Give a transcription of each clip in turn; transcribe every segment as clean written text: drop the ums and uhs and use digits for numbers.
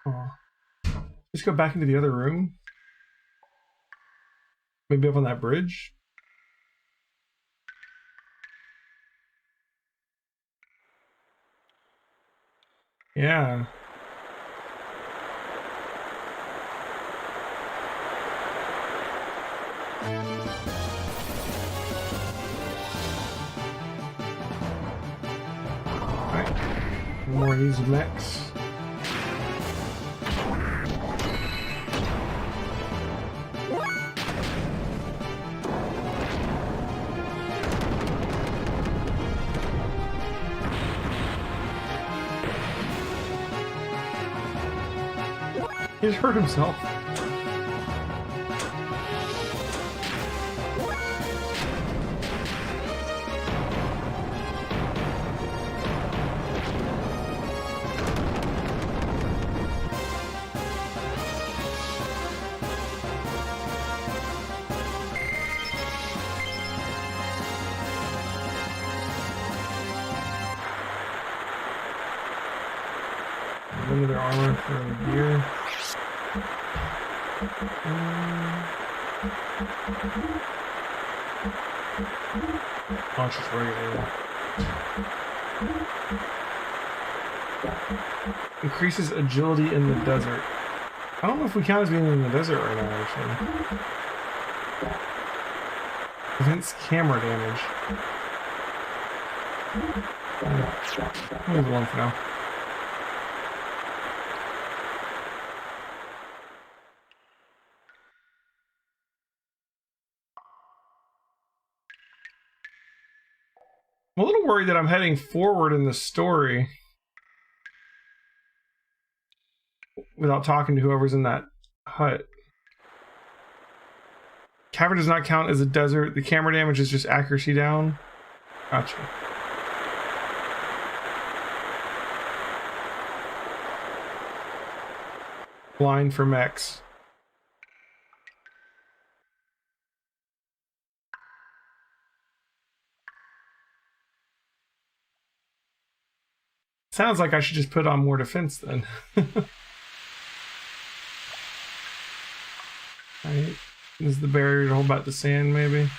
Oh. Just go back into the other room. Maybe up on that bridge. Yeah. Alright. More of these mechs. He just hurt himself. Limited armor for gear. Launch is regular. Increases agility in the desert. I don't know if we count as being in the desert right now, actually. Prevents camera damage. I'll leave one for now. I'm a little worried that I'm heading forward in the story without talking to whoever's in that hut. Cavern does not count as a desert. The camera damage is just accuracy down. Gotcha. Blind for mechs. Sounds like I should just put on more defense then. Right. This is the barrier to hold back the sand, maybe.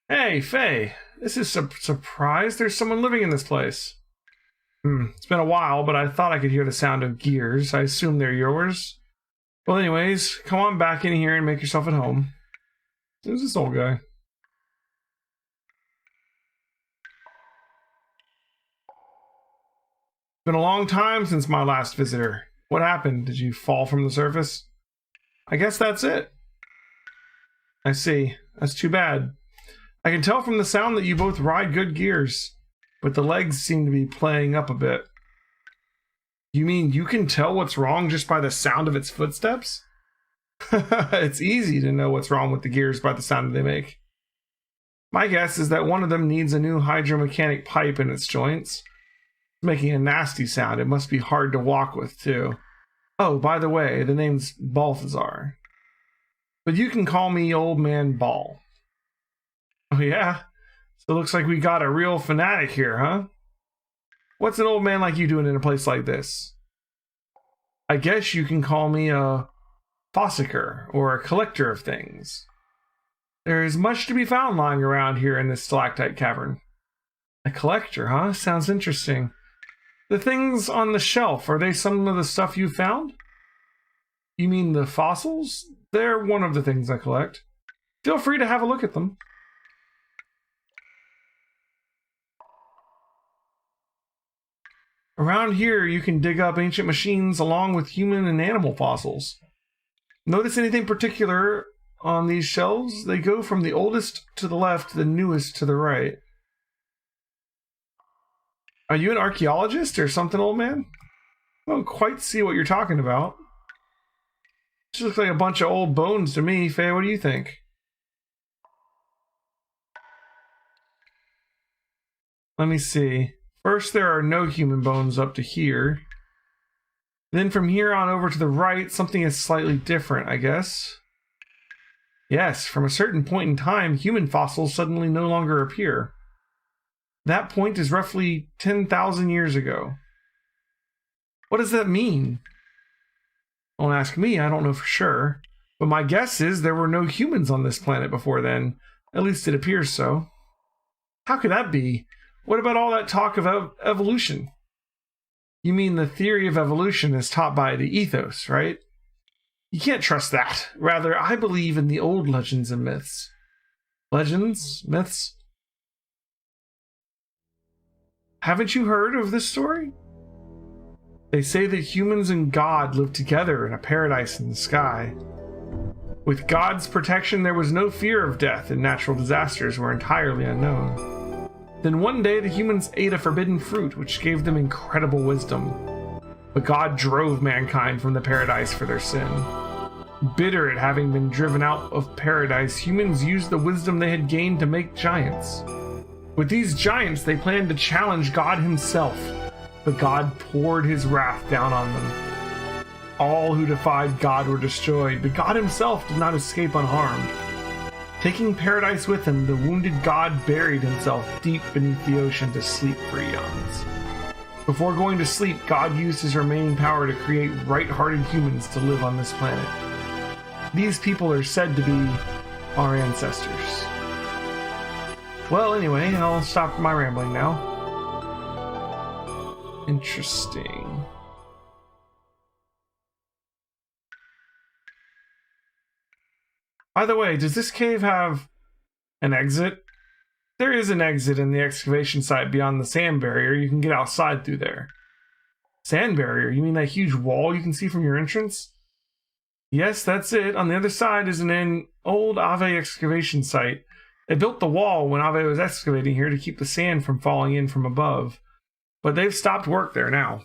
Hey, Faye. This is a surprise. There's someone living in this place. It's been a while, but I thought I could hear the sound of gears. I assume they're yours. Well, anyways, come on back in here and make yourself at home. Who's this old guy? Been a long time since my last visitor. What happened? Did you fall from the surface? I guess that's it. I see. That's too bad. I can tell from the sound that you both ride good gears, but the legs seem to be playing up a bit. You mean you can tell what's wrong just by the sound of its footsteps? It's easy to know what's wrong with the gears by the sound they make. My guess is that one of them needs a new hydromechanic pipe in its joints. It's making a nasty sound. It must be hard to walk with, too. Oh, by the way, the name's Balthazar. But you can call me Old Man Ball. Oh, yeah? So it looks like we got a real fanatic here, huh? What's an old man like you doing in a place like this? I guess you can call me a fossicker, or a collector of things. There is much to be found lying around here in this stalactite cavern. A collector, huh? Sounds interesting. The things on the shelf, are they some of the stuff you found? You mean the fossils? They're one of the things I collect. Feel free to have a look at them. Around here, you can dig up ancient machines along with human and animal fossils. Notice anything particular on these shelves? They go from the oldest to the left to the newest to the right. Are you an archaeologist or something, old man? I don't quite see what you're talking about. This looks like a bunch of old bones to me. Faye, what do you think? Let me see. First, there are no human bones up to here. Then from here on over to the right, something is slightly different, I guess. Yes, from a certain point in time, human fossils suddenly no longer appear. That point is roughly 10,000 years ago. What does that mean? Don't ask me, I don't know for sure. But my guess is there were no humans on this planet before then. At least it appears so. How could that be? What about all that talk of evolution? You mean the theory of evolution is taught by the ethos, right? You can't trust that. Rather, I believe in the old legends and myths. Legends? Myths? Haven't you heard of this story? They say that humans and God lived together in a paradise in the sky. With God's protection, there was no fear of death, and natural disasters were entirely unknown. Then one day, the humans ate a forbidden fruit, which gave them incredible wisdom. But God drove mankind from the paradise for their sin. Bitter at having been driven out of paradise, humans used the wisdom they had gained to make giants. With these giants, they planned to challenge God himself, but God poured his wrath down on them. All who defied God were destroyed, but God himself did not escape unharmed. Taking paradise with him, the wounded God buried himself deep beneath the ocean to sleep for eons. Before going to sleep, God used his remaining power to create right-hearted humans to live on this planet. These people are said to be our ancestors. Well, anyway, I'll stop my rambling now. Interesting. By the way, does this cave have an exit? There is an exit in the excavation site beyond the sand barrier. You can get outside through there. Sand barrier? You mean that huge wall you can see from your entrance? Yes, that's it. On the other side is an old Ave excavation site. They built the wall when Ave was excavating here to keep the sand from falling in from above. But they've stopped work there now.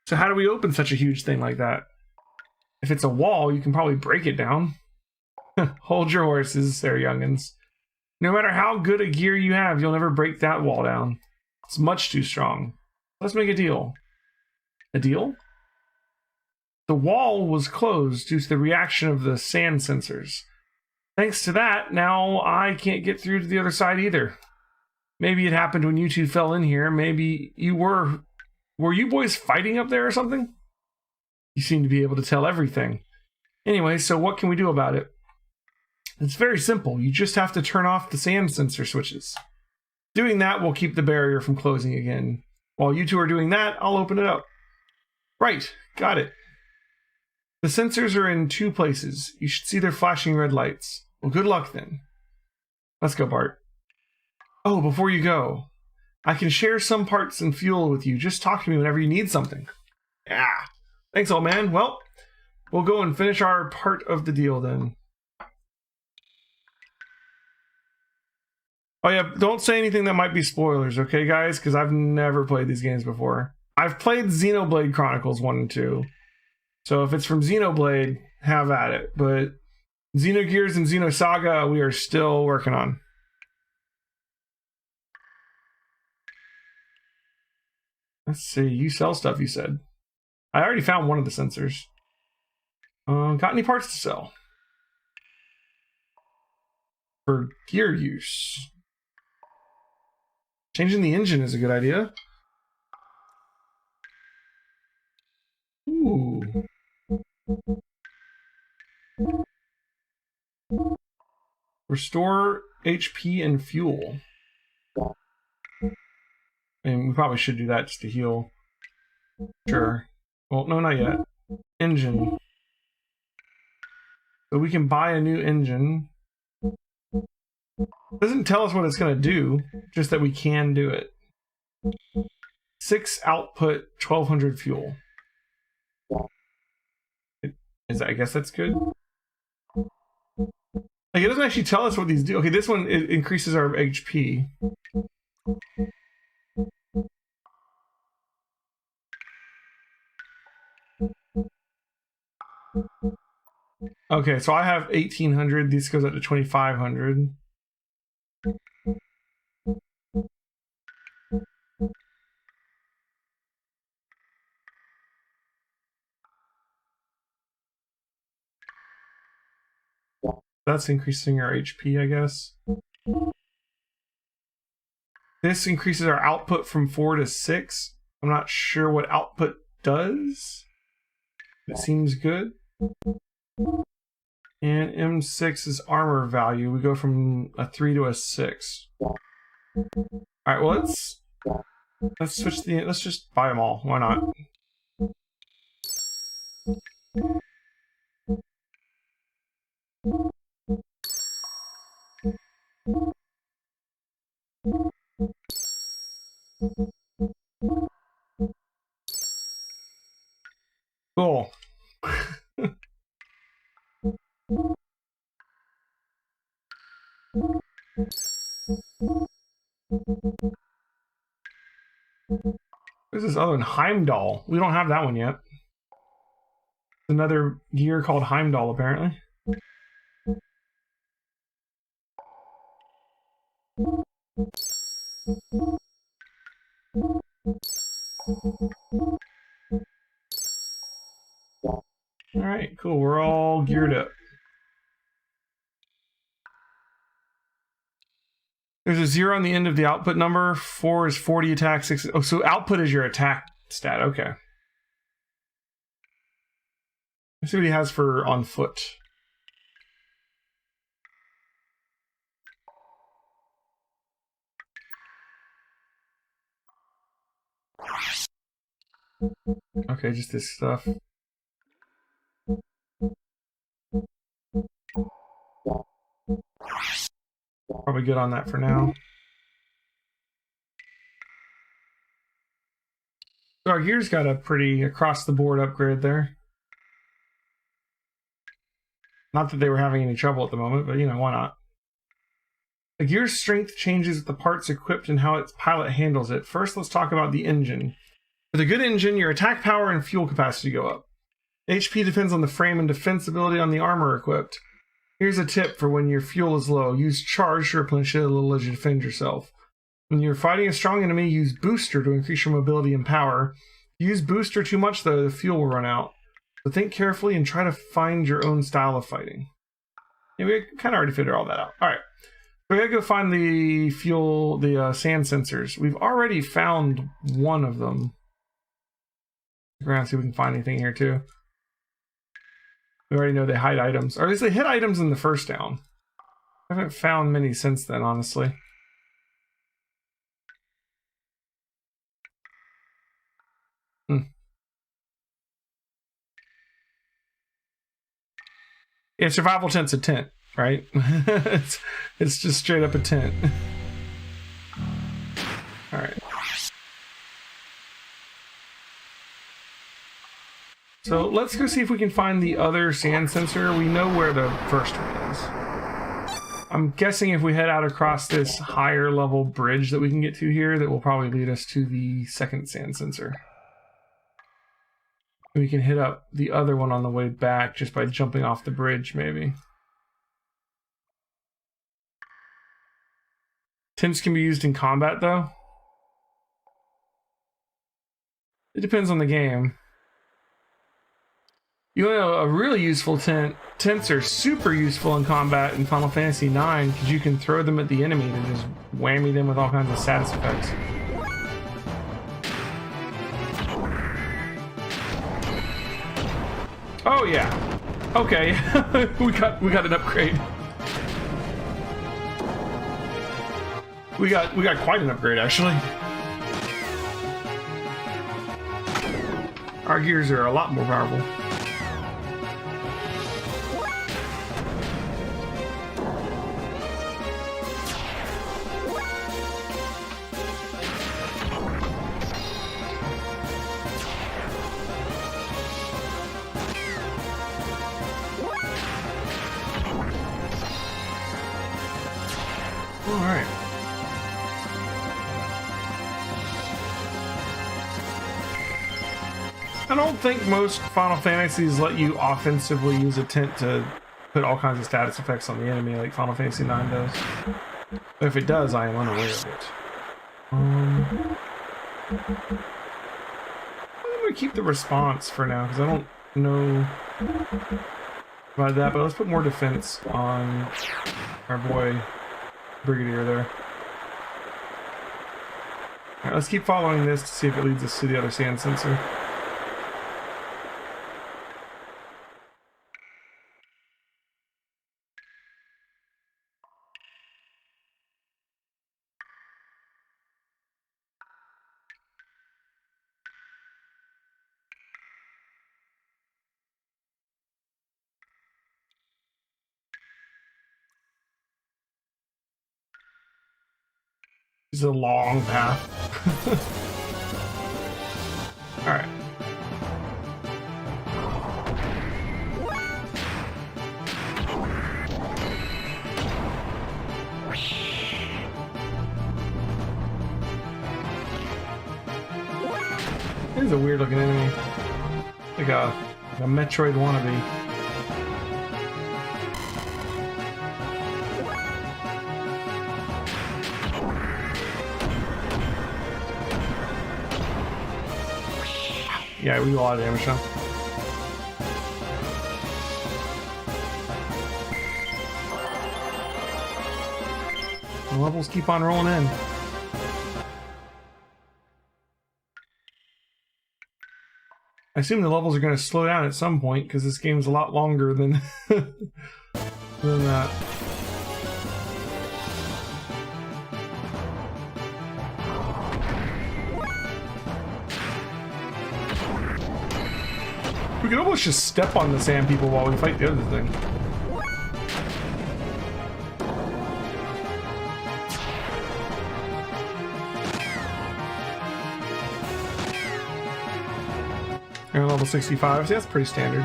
So how do we open such a huge thing like that? If it's a wall, you can probably break it down. Hold your horses there, youngins. No matter how good a gear you have, you'll never break that wall down. It's much too strong. Let's make a deal. A deal? The wall was closed due to the reaction of the sand sensors. Thanks to that, now I can't get through to the other side either. Maybe it happened when you two fell in here. Maybe you were you boys fighting up there or something? You seem to be able to tell everything. Anyway, so what can we do about it? It's very simple. You just have to turn off the sand sensor switches. Doing that will keep the barrier from closing again. While you two are doing that, I'll open it up. Right, got it. The sensors are in 2 places. You should see their flashing red lights. Well, good luck then. Let's go, Bart. Oh, before you go, I can share some parts and fuel with you. Just talk to me whenever you need something. Yeah. Thanks, old man. Well, we'll go and finish our part of the deal then. Oh yeah, don't say anything that might be spoilers, okay, guys? Because I've never played these games before. I've played Xenoblade Chronicles 1 and 2. So if it's from Xenoblade, have at it. But Xenogears and Xenosaga, we are still working on. Let's see, you sell stuff, you said. I already found one of the sensors. Got any parts to sell? For gear use. Changing the engine is a good idea. Ooh. Restore HP and fuel. And we probably should do that just to heal. Sure. Well, no, not yet. Engine. So we can buy a new engine. It doesn't tell us what it's going to do, just that we can do it. 6 output, 1200 fuel. I guess that's good. Like, it doesn't actually tell us what these do. Okay, this one it increases our HP. Okay, so I have 1800. This goes up to 2500. That's increasing our HP, I guess. This increases our output from 4 to 6. I'm not sure what output does. It seems good. And M6 is armor value. We go from a 3 to a 6. Alright, well let's switch let's just buy them all. Why not? Cool. There's this other one, Heimdall. We don't have that one yet. Another gear called Heimdall, apparently. Alright, cool. We're all geared up. There's a 0 on the end of the output number. 4 is 40 attack, 6. Oh, so output is your attack stat. Okay. Let's see what he has for on foot. Okay, just this stuff. Probably good on that for now. So our gear's got a pretty across-the-board upgrade there. Not that they were having any trouble at the moment, but you know, why not? The gear's strength changes with the parts equipped and how its pilot handles it. First, let's talk about the engine. With a good engine, your attack power and fuel capacity go up. HP depends on the frame and defensibility on the armor equipped. Here's a tip for when your fuel is low. Use charge to replenish it a little as you defend yourself. When you're fighting a strong enemy, use booster to increase your mobility and power. Use booster too much though, the fuel will run out. So think carefully and try to find your own style of fighting. Yeah, we kind of already figured all that out. Alright, we gotta go find the fuel, the sand sensors. We've already found one of them. We're gonna see if we can find anything here too. We already know they hide items. Or at least they hid items in the first down. I haven't found many since then, honestly. Yeah, survival tent's a tent, right? it's just straight up a tent. Alright. So let's go see if we can find the other sand sensor. We know where the first one is. I'm guessing if we head out across this higher level bridge that we can get to here, that will probably lead us to the second sand sensor. We can hit up the other one on the way back just by jumping off the bridge, maybe. Tents can be used in combat, though. It depends on the game. You know, a really useful tent. Tents are super useful in combat in Final Fantasy IX because you can throw them at the enemy and just whammy them with all kinds of status effects. Oh yeah. Okay. we got an upgrade. We got quite an upgrade actually. Our gears are a lot more powerful. Alright. I don't think most Final Fantasies let you offensively use a tent to put all kinds of status effects on the enemy like Final Fantasy IX does. But if it does, I am unaware of it. I'm going to keep the response for now because I don't know about that, but let's put more defense on our boy Brigadier there. Alright, let's keep following this to see if it leads us to the other sand sensor. It's a long path. Alright. This is a weird looking enemy. Like a Metroid wannabe. Yeah, we do a lot of damage now. The levels keep on rolling in. I assume the levels are going to slow down at some point because this game's a lot longer than than that. We could almost just step on the sand people while we fight the other thing. They're level 65, so that's pretty standard.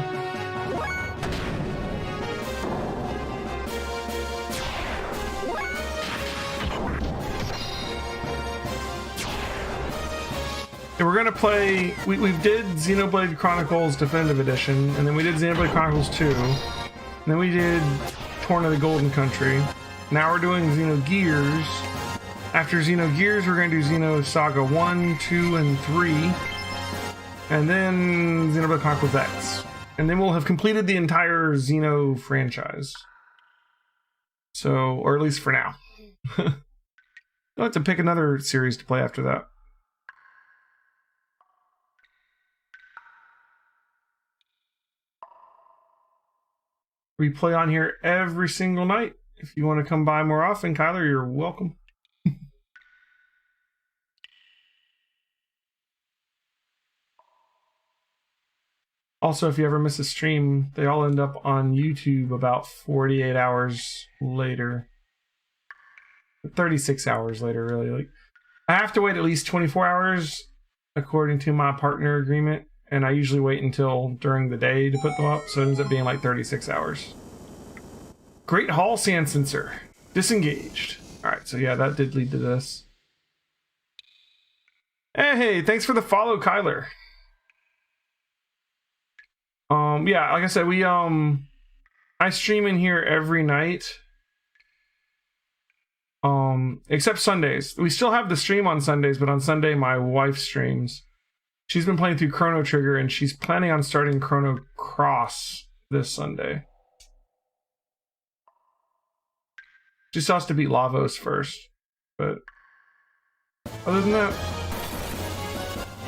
And we're gonna play. We did Xenoblade Chronicles Definitive Edition, and then we did Xenoblade Chronicles 2, and then we did Torn of the Golden Country. Now we're doing Xenogears. After Xenogears, we're gonna do Xenosaga 1, 2, and 3, and then Xenoblade Chronicles X, and then we'll have completed the entire Xeno franchise. So, or at least for now. I'll have to pick another series to play after that. We play on here every single night. If you want to come by more often, Kyler, you're welcome. Also, if you ever miss a stream, they all end up on YouTube about 48 hours later. 36 hours later, really. Like, I have to wait at least 24 hours according to my partner agreement. And I usually wait until during the day to put them up, so it ends up being like 36 hours. Great Hall Sand Sensor. Disengaged. Alright, so yeah, that did lead to this. Hey, thanks for the follow, Kyler. Yeah, like I said, I stream in here every night. Except Sundays. We still have the stream on Sundays, but on Sunday my wife streams. She's been playing through Chrono Trigger, and she's planning on starting Chrono Cross this Sunday. She still has to beat Lavos first, but other than that,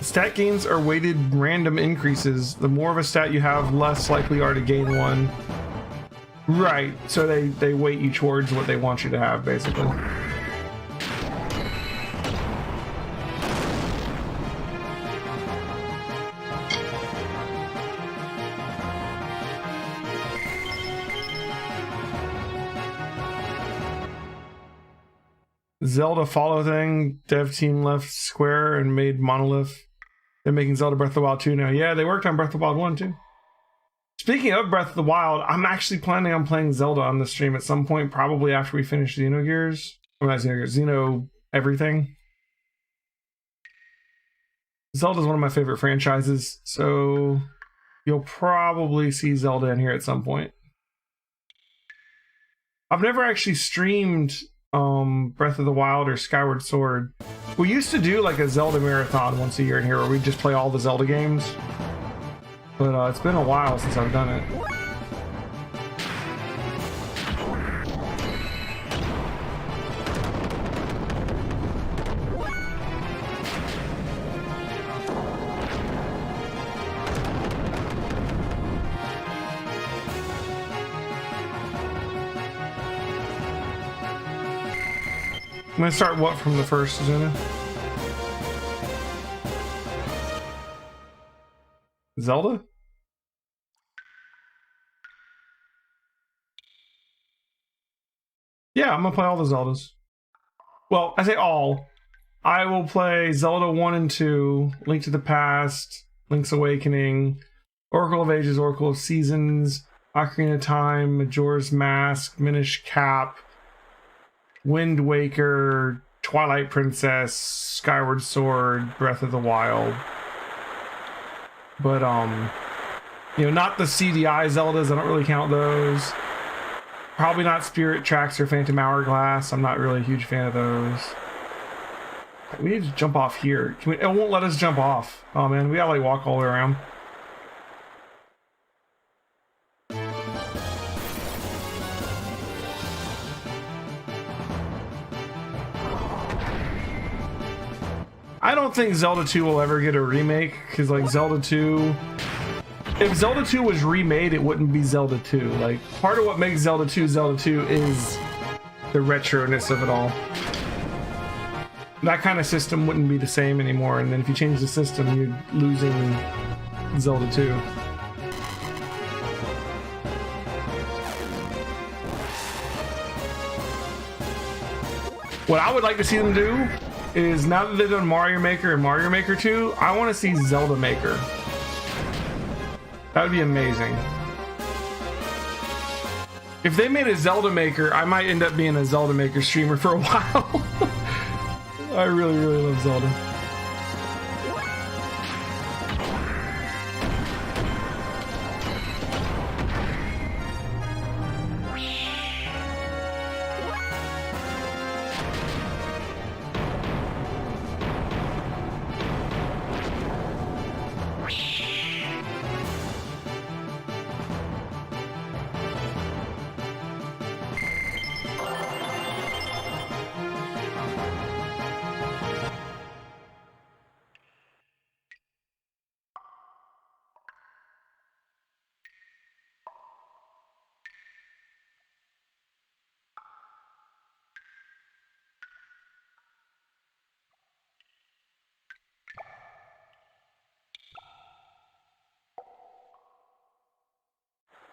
stat gains are weighted random increases. The more of a stat you have, less likely are to gain one. Right, so they weight you towards what they want you to have, basically. Zelda follow thing, dev team left Square and made Monolith. They're making Zelda Breath of the Wild 2 now. Yeah, they worked on Breath of the Wild 1 too. Speaking of Breath of the Wild, I'm actually planning on playing Zelda on the stream at some point, probably after we finish Xenogears. Well, not Xenogears, Xeno everything. Zelda's one of my favorite franchises, so you'll probably see Zelda in here at some point. I've never actually streamed Breath of the Wild or Skyward Sword. We used to do like a Zelda marathon once a year in here where we just play all the Zelda games, but it's been a while since I've done it. I'm gonna start what from the first, Zuna? Zelda? Yeah, I'm gonna play all the Zeldas. Well, I say all. I will play Zelda 1 and 2, Link to the Past, Link's Awakening, Oracle of Ages, Oracle of Seasons, Ocarina of Time, Majora's Mask, Minish Cap, Wind Waker, Twilight Princess, Skyward Sword, Breath of the Wild. But, you know, not the CDI Zeldas, I don't really count those. Probably not Spirit Tracks or Phantom Hourglass, I'm not really a huge fan of those. We need to jump off here. It won't let us jump off. Oh man, we gotta like walk all the way around. I don't think Zelda 2 will ever get a remake, because like Zelda 2... If Zelda 2 was remade, it wouldn't be Zelda 2. Like, part of what makes Zelda 2 is the retro-ness of it all. That kind of system wouldn't be the same anymore, and then if you change the system, you're losing Zelda 2. What I would like to see them do is, now that they've done Mario Maker and Mario Maker 2, I want to see Zelda Maker. That would be amazing. If they made a Zelda Maker, I might end up being a Zelda Maker streamer for a while. I really, really love Zelda.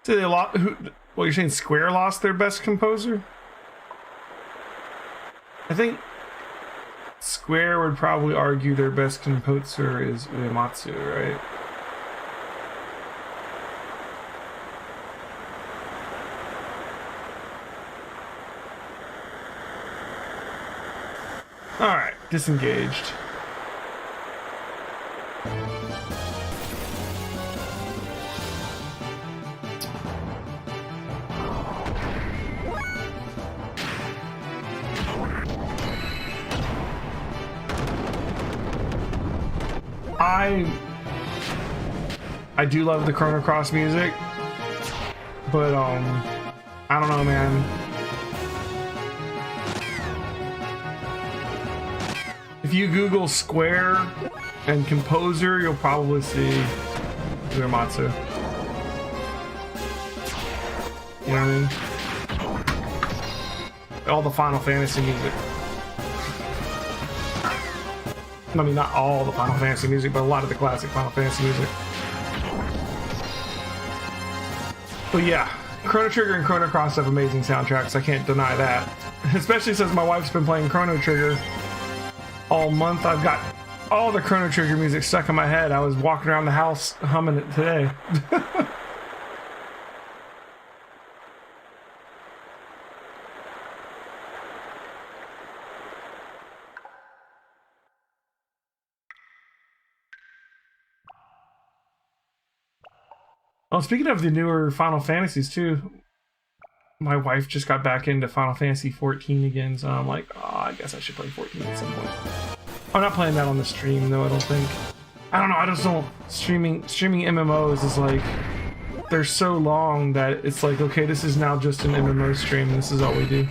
So they lost. Well, you're saying Square lost their best composer? I think Square would probably argue their best composer is Uematsu, right? All right, disengaged. I do love the Chrono Cross music, but I don't know, man. If you Google Square and composer, you'll probably see Uematsu. You know what I mean? All the Final Fantasy music. I mean, not all the Final Fantasy music, but a lot of the classic Final Fantasy music. But yeah, Chrono Trigger and Chrono Cross have amazing soundtracks, I can't deny that. Especially since my wife's been playing Chrono Trigger all month. I've got all the Chrono Trigger music stuck in my head. I was walking around the house humming it today. Oh, speaking of the newer Final Fantasies too, my wife just got back into Final Fantasy 14 again, so I'm like, oh, I guess I should play 14 at some point. I'm not playing that on the stream though, I don't think. I don't know, I just don't... Streaming MMOs is like... They're so long that it's like, okay, this is now just an MMO stream, this is all we do.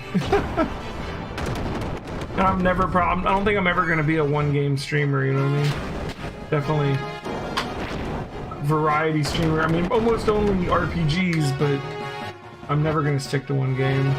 And I don't think I'm ever going to be a one-game streamer, you know what I mean? Definitely variety streamer. I mean, almost only RPGs, but I'm never going to stick to one game.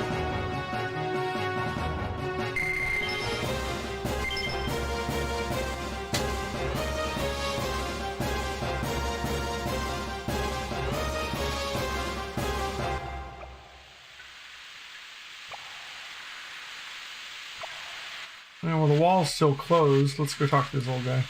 Well, the wall's still closed. Let's go talk to this old guy.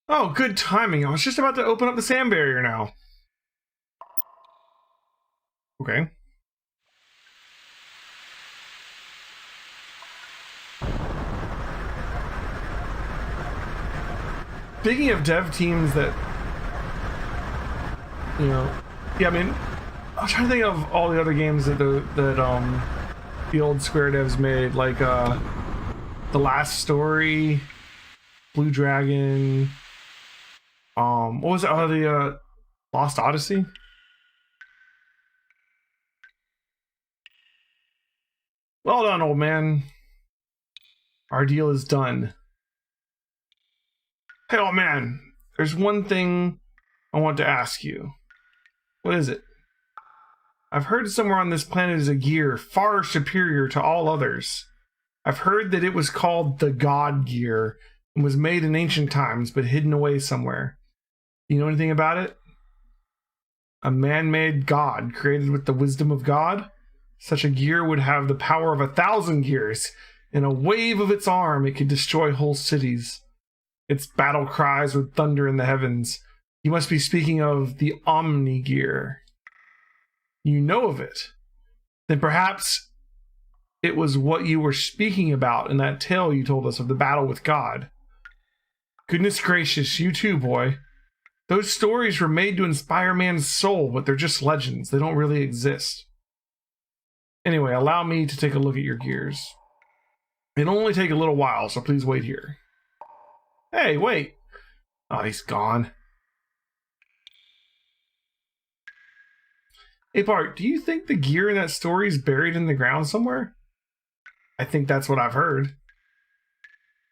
Oh, good timing. I was just about to open up the sand barrier now. Okay. Speaking of dev teams that, you know, yeah, I mean, I'm trying to think of all the other games that the old Square devs made, like The Last Story, Blue Dragon, what was it? Oh, the Lost Odyssey. Well done, old man. Our deal is done. Hey, old man, there's one thing I want to ask you. What is it? I've heard somewhere on this planet is a gear far superior to all others. I've heard that it was called the God Gear and was made in ancient times but hidden away somewhere. Do you know anything about it? A man-made god created with the wisdom of God? Such a gear would have the power of 1,000 gears. In a wave of its arm, it could destroy whole cities. Its battle cries with thunder in the heavens. You must be speaking of the Omni Gear. You know of it. Then perhaps it was what you were speaking about in that tale you told us of the battle with God. Goodness gracious, you too, boy. Those stories were made to inspire man's soul, but they're just legends. They don't really exist. Anyway, allow me to take a look at your gears. It'll only take a little while, so please wait here. Hey, wait. Oh, he's gone. Hey, Bart, do you think the gear in that story is buried in the ground somewhere? I think that's what I've heard.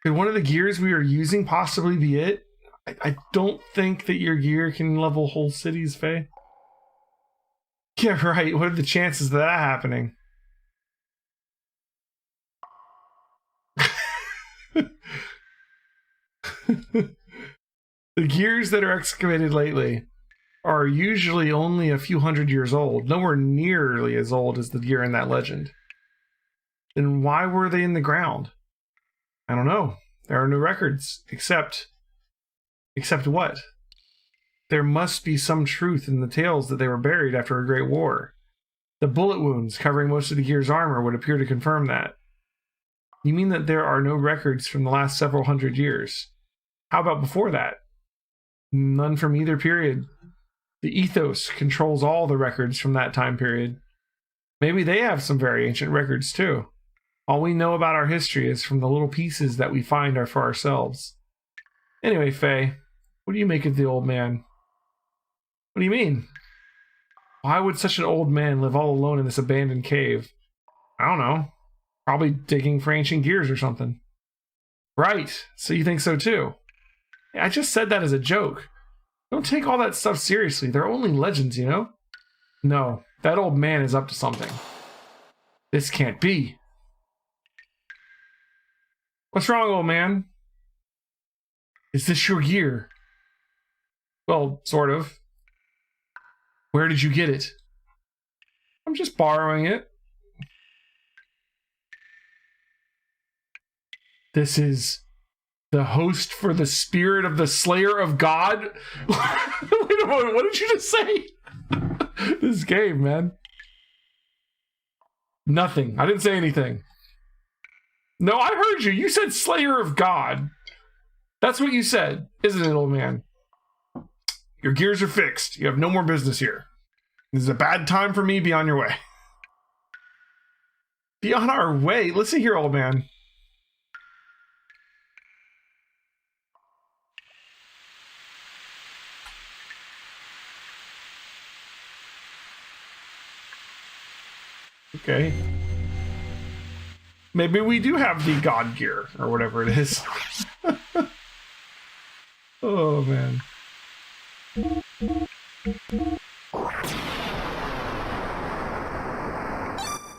Could one of the gears we are using possibly be it? I don't think that your gear can level whole cities, Faye. Yeah, right. What are the chances of that happening? The gears that are excavated lately are usually only a few hundred years old, nowhere nearly as old as the gear in that legend. Then why were they in the ground? I don't know. There are no records, except what? There must be some truth in the tales that they were buried after a great war. The bullet wounds covering most of the gear's armor would appear to confirm that. You mean that there are no records from the last several hundred years? How about before that? None from either period. The ethos controls all the records from that time period. Maybe they have some very ancient records too. All we know about our history is from the little pieces that we find are for ourselves. Anyway, Faye, what do you make of the old man? What do you mean? Why would such an old man live all alone in this abandoned cave? I don't know. Probably digging for ancient gears or something. Right, so you think so too. I just said that as a joke. Don't take all that stuff seriously. They're only legends, you know? No, that old man is up to something. This can't be. What's wrong, old man? Is this your gear? Well, sort of. Where did you get it? I'm just borrowing it. This is the host for the spirit of the Slayer of God? Wait a moment, what did you just say? This game, man. Nothing. I didn't say anything. No, I heard you. You said Slayer of God. That's what you said, isn't it, old man? Your gears are fixed. You have no more business here. This is a bad time for me. Be on your way. Be on our way? Listen here, old man. Okay. Maybe we do have the God gear, or whatever it is. Oh, man.